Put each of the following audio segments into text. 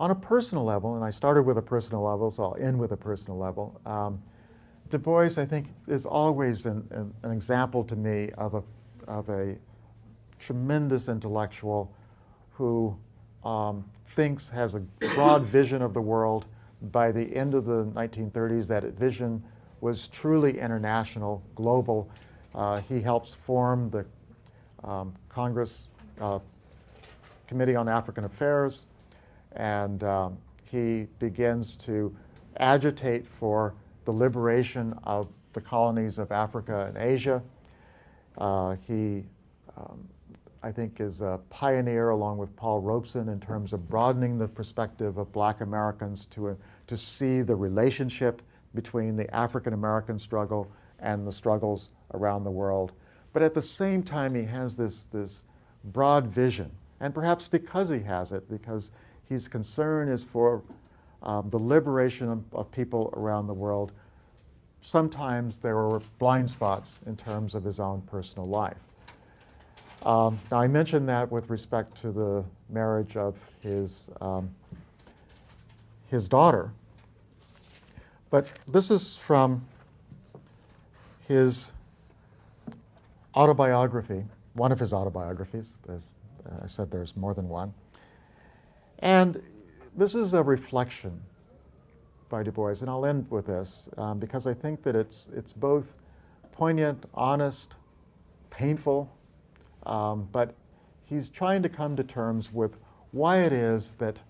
On a personal level, and I started with a personal level, so I'll end with a personal level, Du Bois, I think, is always an example to me of a tremendous intellectual who thinks, has a broad vision of the world. By the end of the 1930s, that vision was truly international, global. He helps form the Congress Committee on African Affairs, and he begins to agitate for the liberation of the colonies of Africa and Asia. He, I think, is a pioneer, along with Paul Robeson, in terms of broadening the perspective of Black Americans to see the relationship between the African American struggle and the struggles around the world. But at the same time, he has this broad vision, and perhaps because he has it, because his concern is for the liberation of people around the world, sometimes there were blind spots in terms of his own personal life. Now, I mentioned that with respect to the marriage of his daughter, but this is from his autobiography, one of his autobiographies. I said there's more than one. And this is a reflection by Du Bois, and I'll end with this because I think that it's both poignant, honest, painful, but he's trying to come to terms with why it is that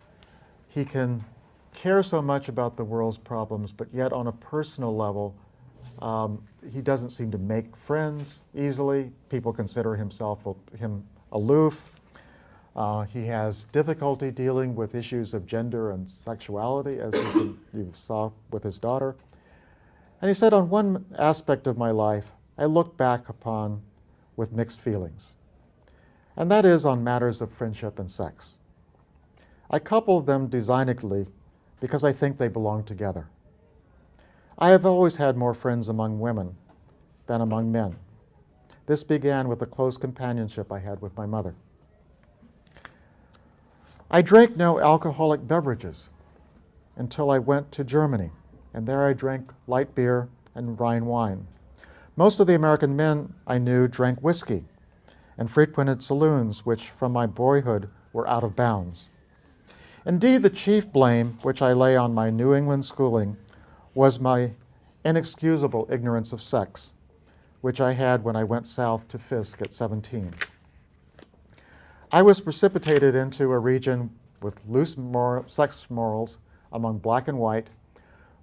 he can care so much about the world's problems, but yet on a personal level, he doesn't seem to make friends easily. People consider him aloof. He has difficulty dealing with issues of gender and sexuality, as you saw with his daughter. And he said, on one aspect of my life, I look back upon with mixed feelings, and that is on matters of friendship and sex. I couple them designedly because I think they belong together. I have always had more friends among women than among men. This began with the close companionship I had with my mother. I drank no alcoholic beverages until I went to Germany, and there I drank light beer and Rhine wine. Most of the American men I knew drank whiskey and frequented saloons which from my boyhood were out of bounds. Indeed, the chief blame which I lay on my New England schooling was my inexcusable ignorance of sex, which I had when I went south to Fisk at 17. I was precipitated into a region with loose sex morals among black and white,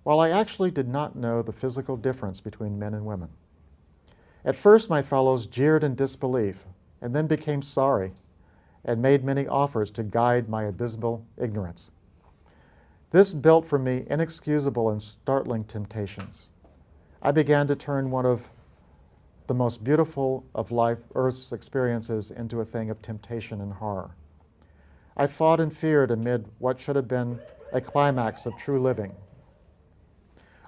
while I actually did not know the physical difference between men and women. At first, my fellows jeered in disbelief, and then became sorry, and made many offers to guide my abysmal ignorance. This built for me inexcusable and startling temptations. I began to turn one of the most beautiful of Earth's experiences into a thing of temptation and horror. I fought and feared amid what should have been a climax of true living.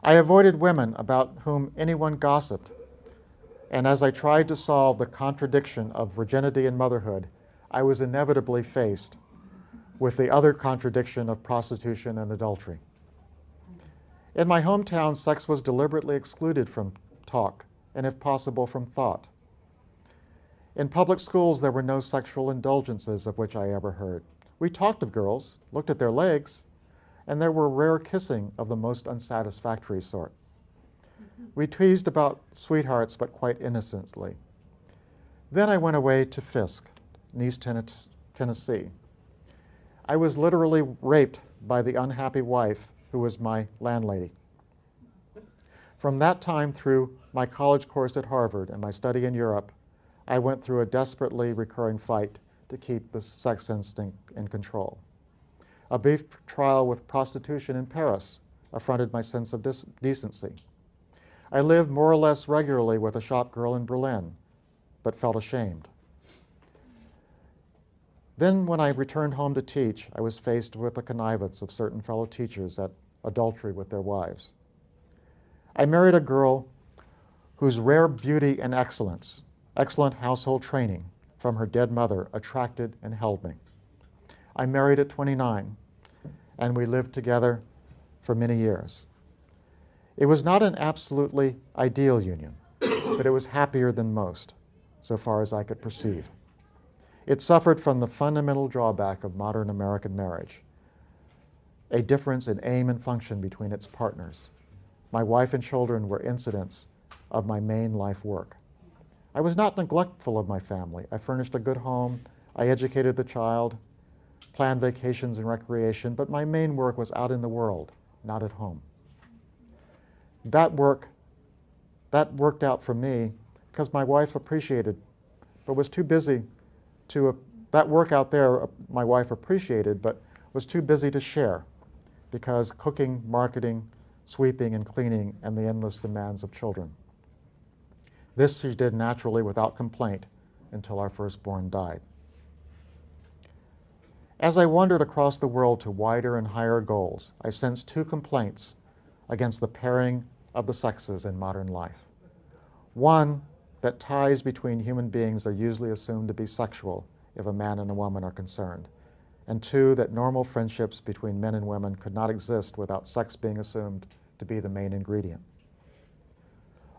I avoided women about whom anyone gossiped, and as I tried to solve the contradiction of virginity and motherhood, I was inevitably faced with the other contradiction of prostitution and adultery. In my hometown, sex was deliberately excluded from talk, and if possible, from thought. In public schools, there were no sexual indulgences of which I ever heard. We talked of girls, looked at their legs, and there were rare kissing of the most unsatisfactory sort. We teased about sweethearts, but quite innocently. Then I went away to Fisk, in East Tennessee. I was literally raped by the unhappy wife who was my landlady. From that time through my college course at Harvard and my study in Europe, I went through a desperately recurring fight to keep the sex instinct in control. A brief trial with prostitution in Paris affronted my sense of decency. I lived more or less regularly with a shop girl in Berlin, but felt ashamed. Then when I returned home to teach, I was faced with the connivance of certain fellow teachers at adultery with their wives. I married a girl whose rare beauty and excellent household training from her dead mother attracted and held me. I married at 29, and we lived together for many years. It was not an absolutely ideal union, but it was happier than most, so far as I could perceive. It suffered from the fundamental drawback of modern American marriage, a difference in aim and function between its partners. My wife and children were incidents of my main life work. I was not neglectful of my family. I furnished a good home, I educated the child, planned vacations and recreation, but my main work was out in the world, not at home. That worked out for me because my wife appreciated, but was too busy to, that work out there my wife appreciated, but was too busy to share because cooking, marketing, sweeping and cleaning, and the endless demands of children. This she did naturally without complaint until our firstborn died. As I wandered across the world to wider and higher goals, I sensed two complaints against the pairing of the sexes in modern life. One, that ties between human beings are usually assumed to be sexual if a man and a woman are concerned. And two, that normal friendships between men and women could not exist without sex being assumed to be the main ingredient.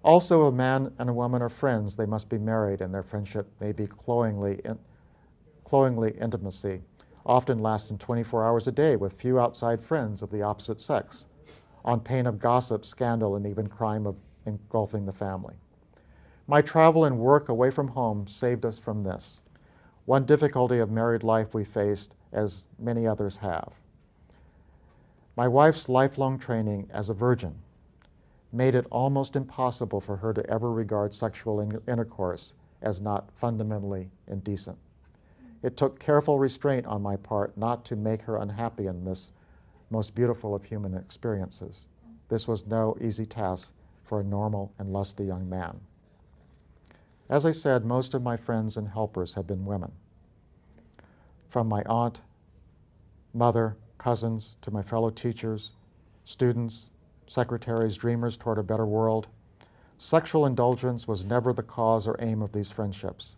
Also, if a man and a woman are friends, they must be married, and their friendship may be cloyingly intimacy, often lasting 24 hours a day with few outside friends of the opposite sex, on pain of gossip, scandal, and even crime of engulfing the family. My travel and work away from home saved us from this. One difficulty of married life we faced, as many others have. My wife's lifelong training as a virgin made it almost impossible for her to ever regard sexual intercourse as not fundamentally indecent. It took careful restraint on my part not to make her unhappy in this most beautiful of human experiences. This was no easy task for a normal and lusty young man. As I said, most of my friends and helpers have been women. From my aunt, mother, cousins, to my fellow teachers, students, secretaries, dreamers toward a better world, sexual indulgence was never the cause or aim of these friendships.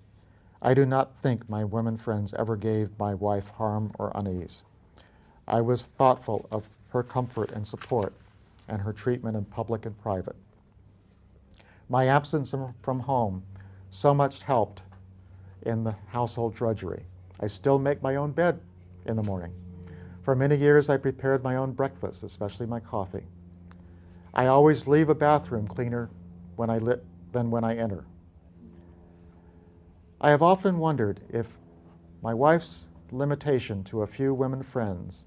I do not think my women friends ever gave my wife harm or unease. I was thoughtful of her comfort and support and her treatment in public and private. My absence from home so much helped in the household drudgery. I still make my own bed in the morning. For many years, I prepared my own breakfast, especially my coffee. I always leave a bathroom cleaner than when I enter. I have often wondered if my wife's limitation to a few women friends,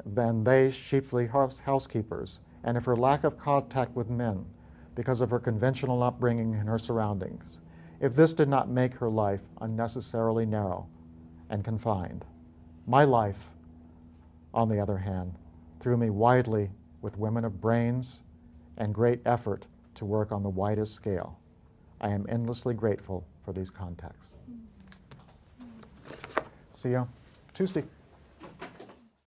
then they chiefly housekeepers, and if her lack of contact with men because of her conventional upbringing and her surroundings, if this did not make her life unnecessarily narrow and confined. My life, on the other hand, threw me widely with women of brains and great effort to work on the widest scale. I am endlessly grateful for these contacts. See you Tuesday.